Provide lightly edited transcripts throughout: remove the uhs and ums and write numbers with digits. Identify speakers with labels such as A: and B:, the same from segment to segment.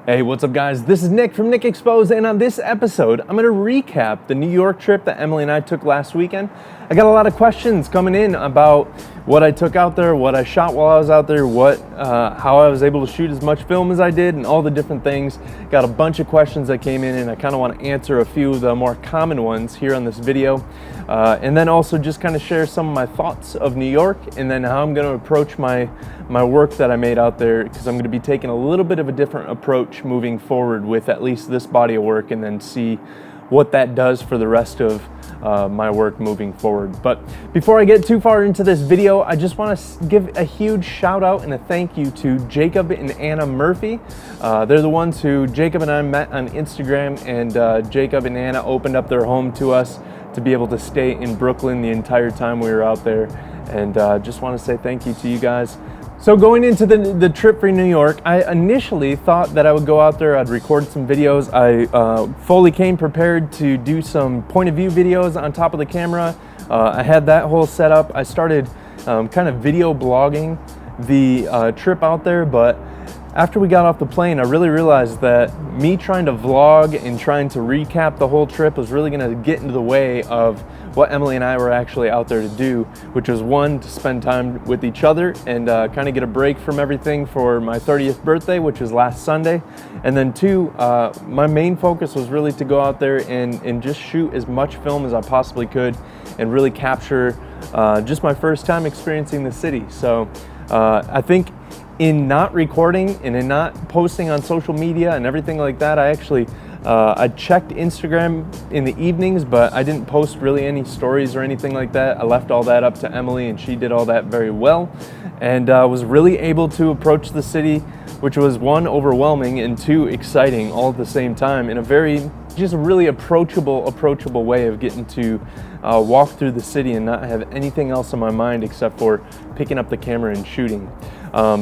A: Hey, what's up guys? This is Nick from Nick Exposed, and on this episode, I'm gonna recap the New York trip that Emily and I took last weekend. I got a lot of questions coming in about what I took out there, what I shot while I was out there, how I was able to shoot as much film as I did, and all the different things. Got a bunch of questions that came in, and I kind of want to answer a few of the more common ones here on this video. And then also just kind of share some of my thoughts of New York, and then how I'm going to approach my work that I made out there, because I'm going to be taking a little bit of a different approach moving forward with at least this body of work, and then see what that does for the rest of my work moving forward. But before I get too far into this video, I just want to give a huge shout out and a thank you to Jacob and Anna Murphy. They're the ones who Jacob and I met on Instagram, and Jacob and Anna opened up their home to us to be able to stay in Brooklyn the entire time we were out there, and just want to say thank you to you guys. So going into the trip for New York, I initially thought that I would go out there, I'd record some videos. I fully came prepared to do some point of view videos on top of the camera. I had that whole setup. I started kind of video blogging the trip out there, but after we got off the plane, I really realized that me trying to vlog and trying to recap the whole trip was really going to get into the way of what Emily and I were actually out there to do, which was one, to spend time with each other and kind of get a break from everything for my 30th birthday, which was last Sunday. And then two, my main focus was really to go out there and just shoot as much film as I possibly could and really capture just my first time experiencing the city. So I think in not recording and in not posting on social media and everything like that, I actually I checked Instagram in the evenings, but I didn't post really any stories or anything like that. I left all that up to Emily, and she did all that very well, and was really able to approach the city, which was one, overwhelming, and two, exciting all at the same time, in a very just really approachable way of getting to walk through the city and not have anything else on my mind except for picking up the camera and shooting.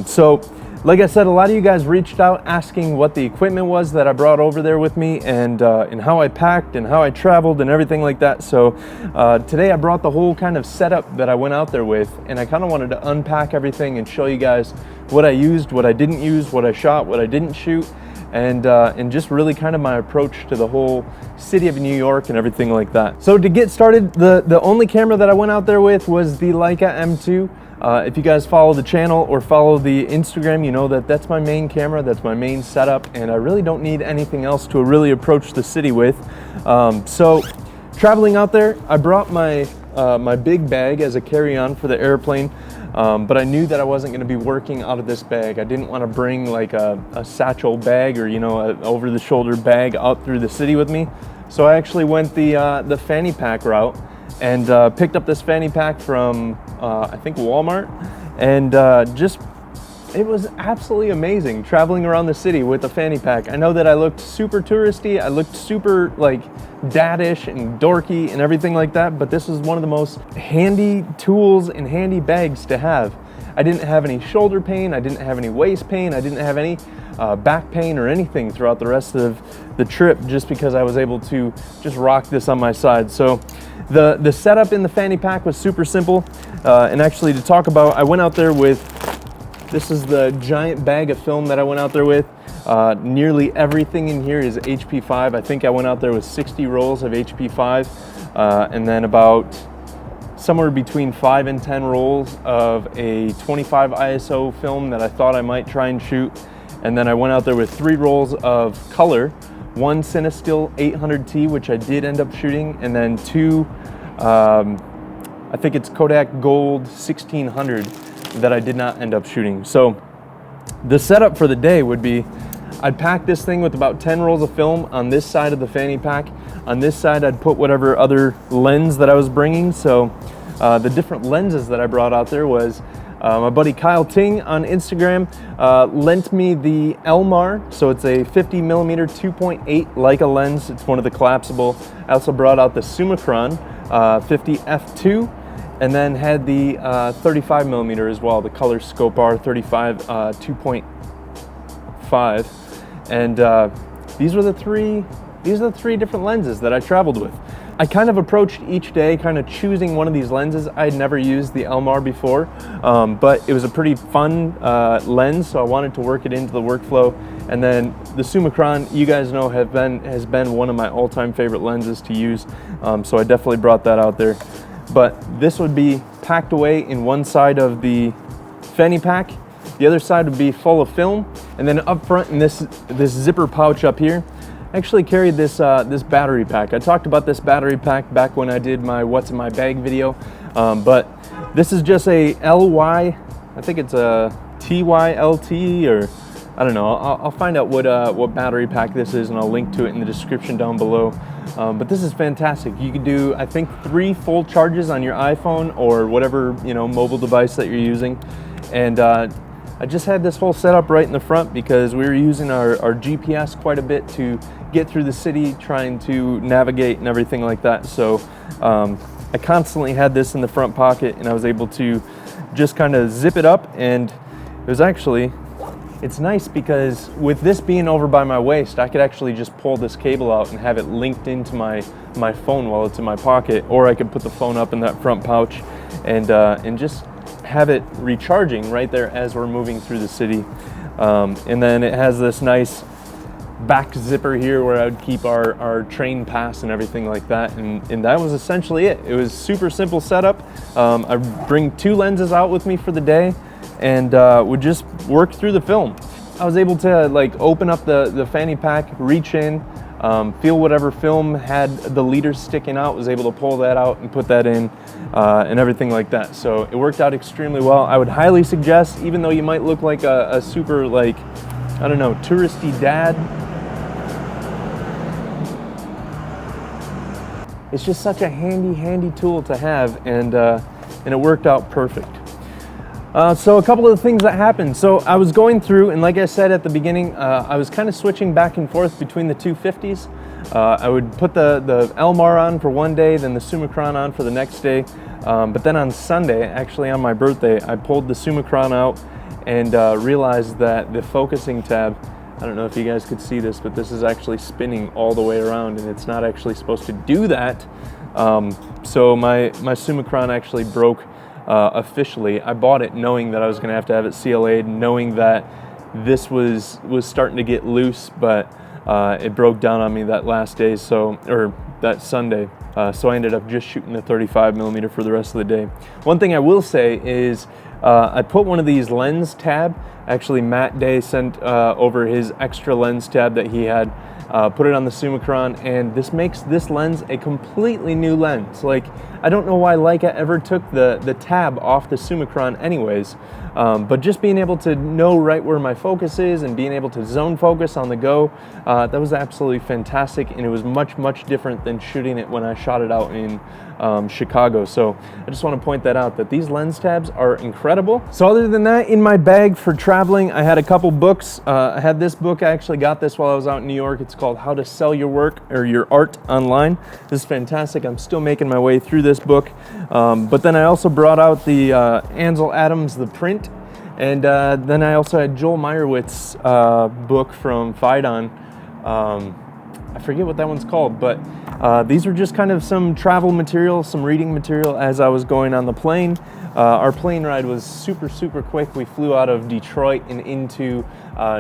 A: So like I said, a lot of you guys reached out asking what the equipment was that I brought over there with me, and how I packed and how I traveled and everything like that. So today I brought the whole kind of setup that I went out there with, and I kind of wanted to unpack everything and show you guys what I used, what I didn't use, what I shot, what I didn't shoot, and just really kind of my approach to the whole city of New York and everything like that. So to get started, the only camera that I went out there with was the Leica M2. If you guys follow the channel or follow the Instagram, you know that that's my main camera, that's my main setup, and I really don't need anything else to really approach the city with. So traveling out there, I brought my my big bag as a carry-on for the airplane, but I knew that I wasn't going to be working out of this bag. I didn't want to bring like a satchel bag or, you know, an over-the-shoulder bag out through the city with me. So I actually went the fanny pack route, and picked up this fanny pack from I think Walmart, and it was absolutely amazing traveling around the city with a fanny pack. I know that I looked super touristy, I looked super like dadish and dorky and everything like that, but this is one of the most handy tools and handy bags to have. I didn't have any shoulder pain, I didn't have any waist pain, I didn't have any back pain or anything throughout the rest of the trip, just because I was able to just rock this on my side. So the setup in the fanny pack was super simple, and actually to talk about, I went out there with, this is the giant bag of film that I went out there with. Nearly everything in here is HP5. I think I went out there with 60 rolls of HP5, and then about somewhere between 5 and 10 rolls of a 25 ISO film that I thought I might try and shoot. And then I went out there with 3 rolls of color, one Cinestill 800T, which I did end up shooting, and then 2, I think it's Kodak Gold 1600 that I did not end up shooting. So the setup for the day would be, I'd pack this thing with about 10 rolls of film on this side of the fanny pack. On this side, I'd put whatever other lens that I was bringing. So the different lenses that I brought out there was, my buddy Kyle Ting on Instagram lent me the Elmar, so it's a 50mm 2.8 Leica lens. It's one of the collapsible. I also brought out the Summicron 50 f2, and then had the 35mm as well, the Color Scope R 35 2.5, and these are the three different lenses that I traveled with. I kind of approached each day kind of choosing one of these lenses. I had never used the Elmar before, but it was a pretty fun lens, so I wanted to work it into the workflow. And then the Summicron, you guys know, has been one of my all-time favorite lenses to use, so I definitely brought that out there. But this would be packed away in one side of the fanny pack. The other side would be full of film, and then up front in this zipper pouch up here, I actually carried this battery pack. I talked about this battery pack back when I did my What's in My Bag video, but this is just a LY, I think it's a TYLT, or I don't know. I'll find out what battery pack this is, and I'll link to it in the description down below. But this is fantastic. You can do, I think, 3 full charges on your iPhone or whatever, you know, mobile device that you're using. And I just had this whole setup right in the front because we were using our GPS quite a bit to get through the city, trying to navigate and everything like that. So I constantly had this in the front pocket, and I was able to just kind of zip it up. And it was actually, it's nice because with this being over by my waist, I could actually just pull this cable out and have it linked into my phone while it's in my pocket, or I could put the phone up in that front pouch and just have it recharging right there as we're moving through the city. And then it has this nice back zipper here where I would keep our train pass and everything like that, and that was essentially it. It was super simple setup. I bring 2 lenses out with me for the day and would just work through the film. I was able to like open up the fanny pack, reach in, feel whatever film had the leaders sticking out, was able to pull that out and put that in, and everything like that. So it worked out extremely well. I would highly suggest, even though you might look like a super, like, I don't know, touristy dad, it's just such a handy tool to have, and it worked out perfect. So a couple of the things that happened. So I was going through, and like I said at the beginning, I was kind of switching back and forth between the 250s. I would put the Elmar on for one day, then the Summicron on for the next day. But then on Sunday, actually on my birthday, I pulled the Summicron out and realized that the focusing tab, I don't know if you guys could see this, but this is actually spinning all the way around, and it's not actually supposed to do that. So my Summicron actually broke officially. I bought it knowing that I was going to have it CLA'd, knowing that this was starting to get loose, but it broke down on me that last day, or that Sunday. So I ended up just shooting the 35mm for the rest of the day. One thing I will say is I put one of these lens tab. Actually, Matt Day sent over his extra lens tab that he had. Put it on the Summicron, and this makes this lens a completely new lens. Like, I don't know why Leica ever took the tab off the Summicron anyways, but just being able to know right where my focus is and being able to zone focus on the go, that was absolutely fantastic, and it was much different than shooting it when I shot it out in Chicago. So I just want to point that out, that these lens tabs are incredible. So other than that, in my bag for traveling, I had a couple books. I had this book. I actually got this while I was out in New York. It's called How to Sell Your Work or Your Art Online. This is fantastic. I'm still making my way through this book. But then I also brought out the Ansel Adams, The Print. And then I also had Joel Meyerowitz book from Phaidon. I forget what that one's called, but these were just kind of some travel material, some reading material as I was going on the plane. Our plane ride was super quick. We flew out of Detroit and into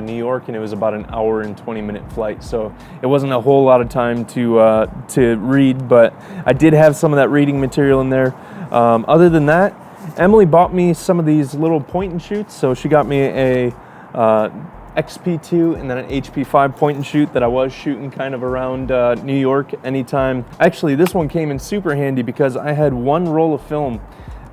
A: New York, and it was about an hour and 20-minute flight. So it wasn't a whole lot of time to read, but I did have some of that reading material in there. Other than that, Emily bought me some of these little point and shoots. So she got me a XP2 and then an HP5 point and shoot that I was shooting kind of around New York anytime. Actually, this one came in super handy because I had one roll of film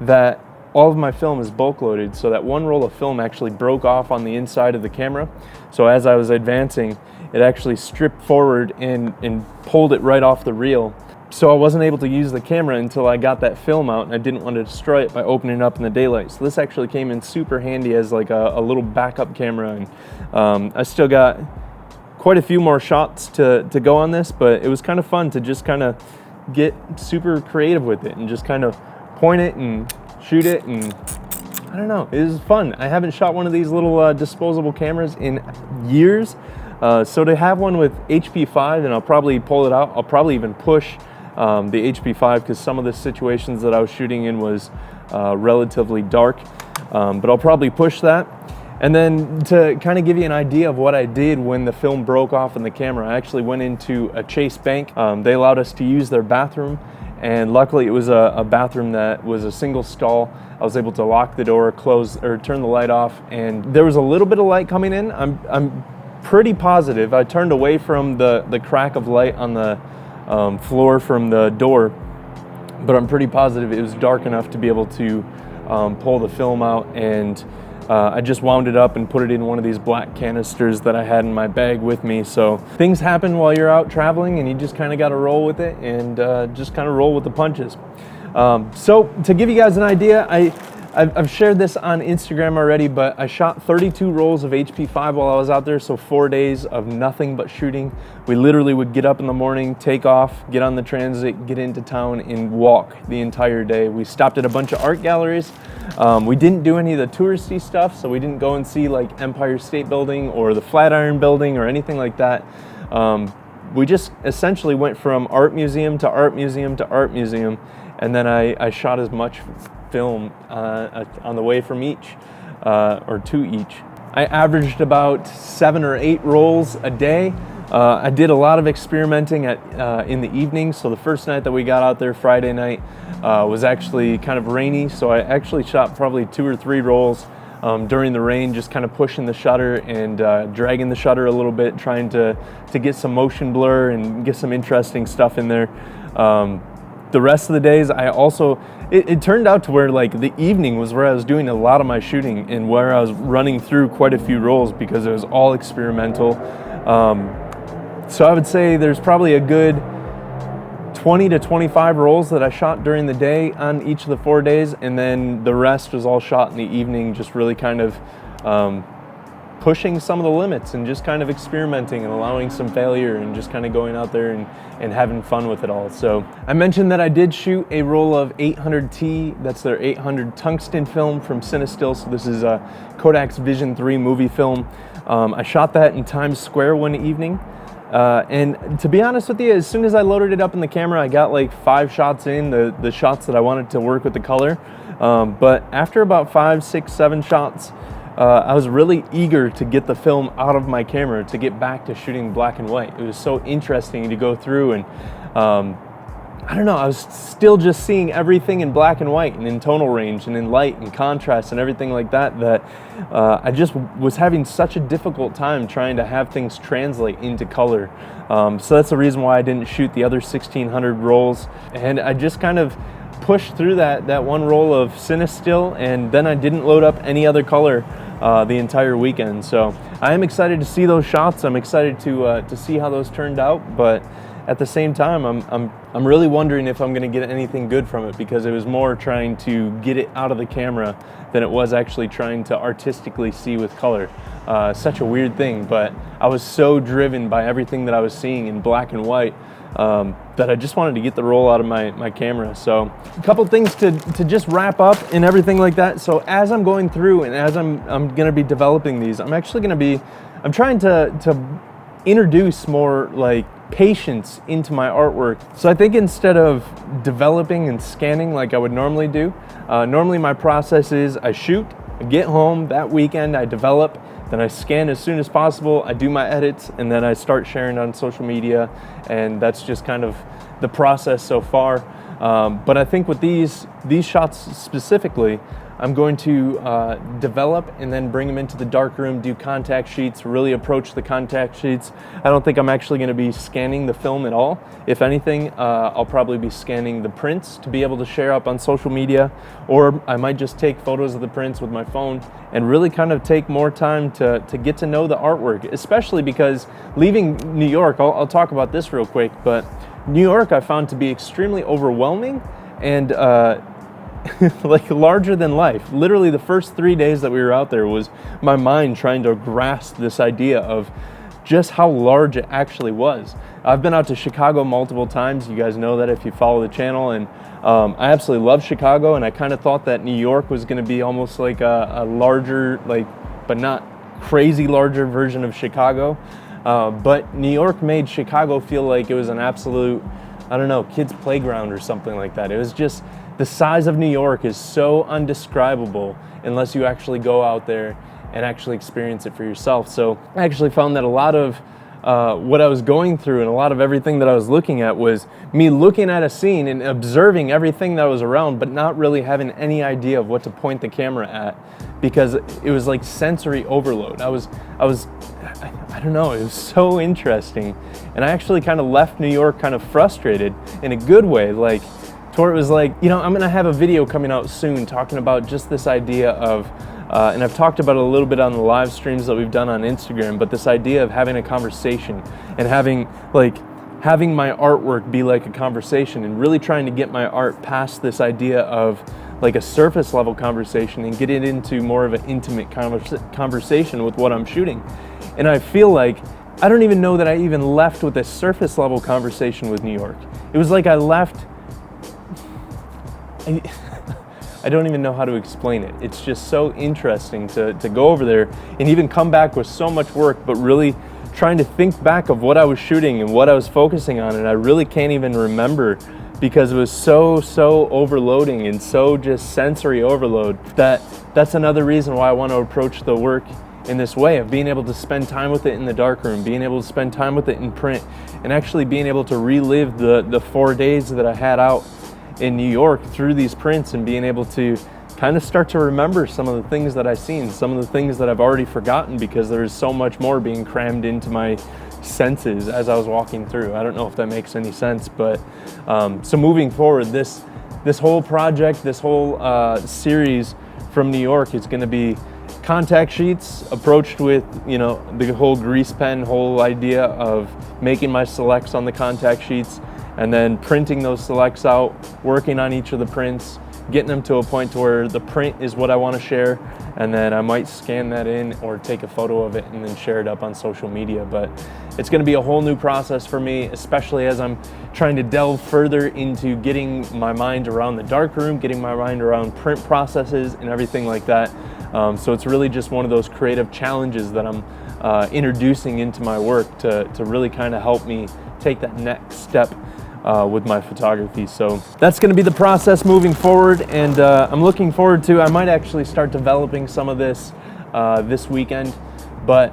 A: that all of my film is bulk loaded, so that one roll of film actually broke off on the inside of the camera. So as I was advancing, it actually stripped forward and pulled it right off the reel. So I wasn't able to use the camera until I got that film out, and I didn't want to destroy it by opening it up in the daylight. So this actually came in super handy as like a little backup camera, and I still got quite a few more shots to go on this, but it was kind of fun to just kind of get super creative with it and just kind of point it and shoot it, and I don't know, it was fun. I haven't shot one of these little disposable cameras in years, so to have one with HP5, and I'll probably pull it out, I'll probably even push the HP5 because some of the situations that I was shooting in was relatively dark, but I'll probably push that. And then to kind of give you an idea of what I did when the film broke off in the camera, I actually went into a Chase bank. They allowed us to use their bathroom, and luckily it was a bathroom that was a single stall. I was able to lock the door, close, or turn the light off, and there was a little bit of light coming in. I'm pretty positive. I turned away from the crack of light on the floor from the door, but I'm pretty positive it was dark enough to be able to pull the film out, and I just wound it up and put it in one of these black canisters that I had in my bag with me. So things happen while you're out traveling, and you just kind of got to roll with it and just kind of roll with the punches. So to give you guys an idea, I've shared this on Instagram already, but I shot 32 rolls of HP5 while I was out there, so 4 days of nothing but shooting. We literally would get up in the morning, take off, get on the transit, get into town, and walk the entire day. We stopped at a bunch of art galleries. We didn't do any of the touristy stuff, so we didn't go and see like Empire State Building or the Flatiron Building or anything like that. We just essentially went from art museum to art museum to art museum, and then I shot as much film on the way from each, or to each. I averaged about 7 or 8 rolls a day. I did a lot of experimenting in the evening. So the first night that we got out there, Friday night, was actually kind of rainy. So I actually shot probably 2 or 3 rolls during the rain, just kind of pushing the shutter and dragging the shutter a little bit, trying to get some motion blur and get some interesting stuff in there. The rest of the days, I also, it turned out to where like the evening was where I was doing a lot of my shooting and where I was running through quite a few rolls because it was all experimental. So I would say there's probably a good 20 to 25 rolls that I shot during the day on each of the 4 days, and then the rest was all shot in the evening, just really kind of pushing some of the limits and just kind of experimenting and allowing some failure and just kind of going out there and having fun with it all. So I mentioned that I did shoot a roll of 800T, that's their 800 tungsten film from Cinestill. So this is a Kodak's Vision 3 movie film. I shot that in Times Square one evening. And to be honest with you, as soon as I loaded it up in the camera, I got like 5 shots in, the shots that I wanted to work with the color. But after about 5, 6, 7 shots, I was really eager to get the film out of my camera to get back to shooting black and white. It was so interesting to go through, and I don't know, I was still just seeing everything in black and white and in tonal range and in light and contrast and everything like that, I just was having such a difficult time trying to have things translate into color. So that's the reason why I didn't shoot the other 1,600 rolls, and I just kind of pushed through that one roll of Cinestill, and then I didn't load up any other color the entire weekend. So I am excited to see those shots. I'm excited to see how those turned out, but at the same time, I'm really wondering if I'm going to get anything good from it, because it was more trying to get it out of the camera than it was actually trying to artistically see with color. Such a weird thing, but I was so driven by everything that I was seeing in black and white that I just wanted to get the roll out of my camera. So a couple things to just wrap up and everything like that. So as I'm going through and as I'm going to be developing these, I'm trying to introduce more like patience into my artwork. So I think instead of developing and scanning like I would normally do, normally my process is I shoot, I get home that weekend, I develop, then I scan as soon as possible, I do my edits, and then I start sharing on social media, and that's just kind of the process so far. But I think with these shots specifically, I'm going to develop and then bring them into the darkroom, do contact sheets, really approach the contact sheets. I don't think I'm actually going to be scanning the film at all. If anything, I'll probably be scanning the prints to be able to share up on social media, or I might just take photos of the prints with my phone and really kind of take more time to get to know the artwork, especially because leaving New York, I'll talk about this real quick, but New York I found to be extremely overwhelming and like larger than life. Literally the first 3 days that we were out there was my mind trying to grasp this idea of just how large it actually was. I've been out to Chicago multiple times. You guys know that if you follow the channel, and I absolutely love Chicago, and I kind of thought that New York was going to be almost like a larger, like, but not crazy larger version of Chicago. But New York made Chicago feel like it was an absolute I don't know, kid's playground or something like that. It was just, the size of New York is so undescribable unless you actually go out there and actually experience it for yourself. So I actually found that a lot of what I was going through and a lot of everything that I was looking at was me looking at a scene and observing everything that was around, but not really having any idea of what to point the camera at, because it was like sensory overload. I don't know, it was so interesting. And I actually kind of left New York kind of frustrated in a good way, like, to where it was like, you know, I'm gonna have a video coming out soon talking about just this idea of, and I've talked about it a little bit on the live streams that we've done on Instagram, but this idea of having a conversation and having my artwork be like a conversation, and really trying to get my art past this idea of like a surface level conversation and get it into more of an intimate conversation with what I'm shooting. And I feel like I don't even know that I even left with a surface level conversation with New York. It was like I left, I don't even know how to explain it. It's just so interesting to go over there and even come back with so much work, but really trying to think back of what I was shooting and what I was focusing on, and I really can't even remember, because it was so overloading and so just sensory overload. That's another reason why I want to approach the work in this way, of being able to spend time with it in the darkroom, being able to spend time with it in print, and actually being able to relive the 4 days that I had out in New York through these prints, and being able to kind of start to remember some of the things that I've seen, some of the things that I've already forgotten, because there's so much more being crammed into my senses as I was walking through. I don't know if that makes any sense, but so moving forward, this whole project, this whole series from New York is going to be contact sheets approached with, you know, the whole grease pen, whole idea of making my selects on the contact sheets, and then printing those selects out, working on each of the prints, getting them to a point to where the print is what I want to share, and then I might scan that in or take a photo of it and then share it up on social media. But it's going to be a whole new process for me, especially as I'm trying to delve further into getting my mind around the darkroom, getting my mind around print processes and everything like that. So it's really just one of those creative challenges that I'm introducing into my work to really kind of help me take that next step with my photography. So that's going to be the process moving forward, and I'm looking forward to, I might actually start developing some of this this weekend, but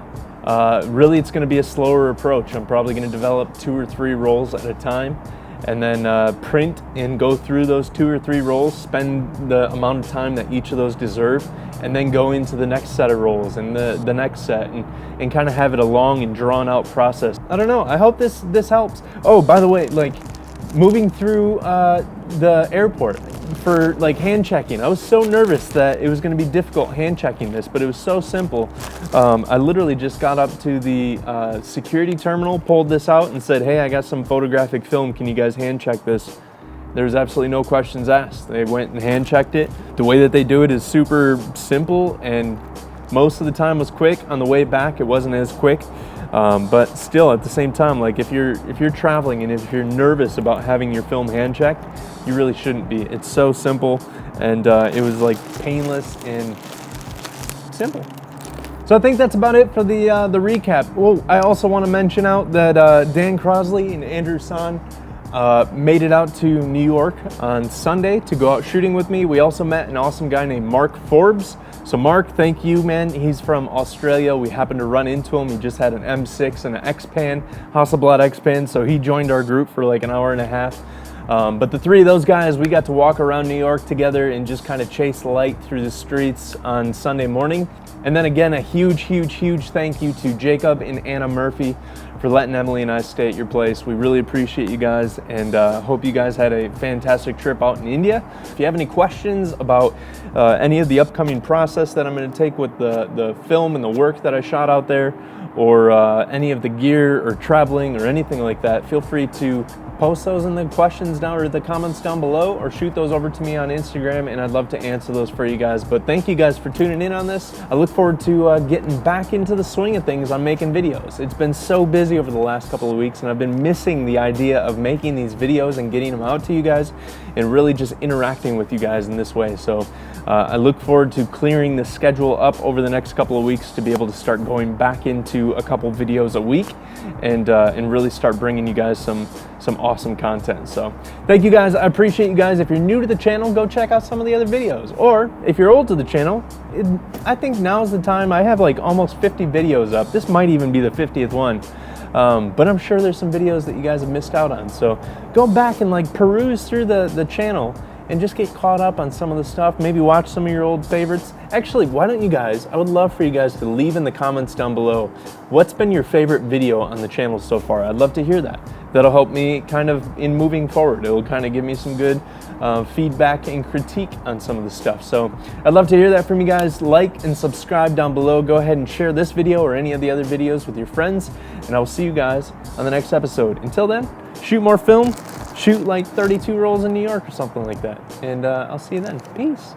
A: really it's going to be a slower approach. I'm probably going to develop 2 or 3 rolls at a time, and then print and go through those 2 or 3 rolls, spend the amount of time that each of those deserve, and then go into the next set of rolls and the next set, and kind of have it a long and drawn out process. I don't know, I hope this helps. Oh, by the way, like, moving through the airport for like hand checking, I was so nervous that it was going to be difficult hand checking this, but it was so simple. I literally just got up to the security terminal, pulled this out and said, hey, I got some photographic film, can you guys hand check this? There was absolutely no questions asked. They went and hand checked it. The way that they do it is super simple, and most of the time was quick. On the way back it wasn't as quick. But still, at the same time, like if you're traveling and if you're nervous about having your film hand checked, you really shouldn't be. It's so simple, and it was like painless and simple. So I think that's about it for the recap. Well, I also want to mention out that Dan Crosley and Andrew San made it out to New York on Sunday to go out shooting with me. We also met an awesome guy named Mark Forbes. So Mark, thank you, man. He's from Australia. We happened to run into him. He just had an M6 and an X-Pan, Hasselblad X-Pan, so he joined our group for like an hour and a half. But the 3 of those guys, we got to walk around New York together and just kind of chase light through the streets on Sunday morning. And then again, a huge thank you to Jacob and Anna Murphy for letting Emily and I stay at your place. We really appreciate you guys, and hope you guys had a fantastic trip out in India. If you have any questions about any of the upcoming process that I'm going to take with the film and the work that I shot out there, or any of the gear or traveling or anything like that, feel free to post those in the questions down or the comments down below, or shoot those over to me on Instagram, and I'd love to answer those for you guys. But thank you guys for tuning in on this. I look forward to getting back into the swing of things on making videos. It's been so busy over the last couple of weeks, and I've been missing the idea of making these videos and getting them out to you guys and really just interacting with you guys in this way. So I look forward to clearing the schedule up over the next couple of weeks to be able to start going back into a couple videos a week and really start bringing you guys some awesome content. So thank you guys. I appreciate you guys. If you're new to the channel, go check out some of the other videos. Or if you're old to the channel, I think now's the time. I have like almost 50 videos up. This might even be the 50th one. But I'm sure there's some videos that you guys have missed out on. So go back and like peruse through the channel and just get caught up on some of the stuff. Maybe watch some of your old favorites. Actually, why don't you guys, I would love for you guys to leave in the comments down below what's been your favorite video on the channel so far. I'd love to hear that. That'll help me kind of in moving forward. It'll kind of give me some good feedback and critique on some of the stuff. So I'd love to hear that from you guys. Like and subscribe down below. Go ahead and share this video or any of the other videos with your friends, and I will see you guys on the next episode. Until then, shoot more film, shoot like 32 rolls in New York or something like that, and I'll see you then. Peace.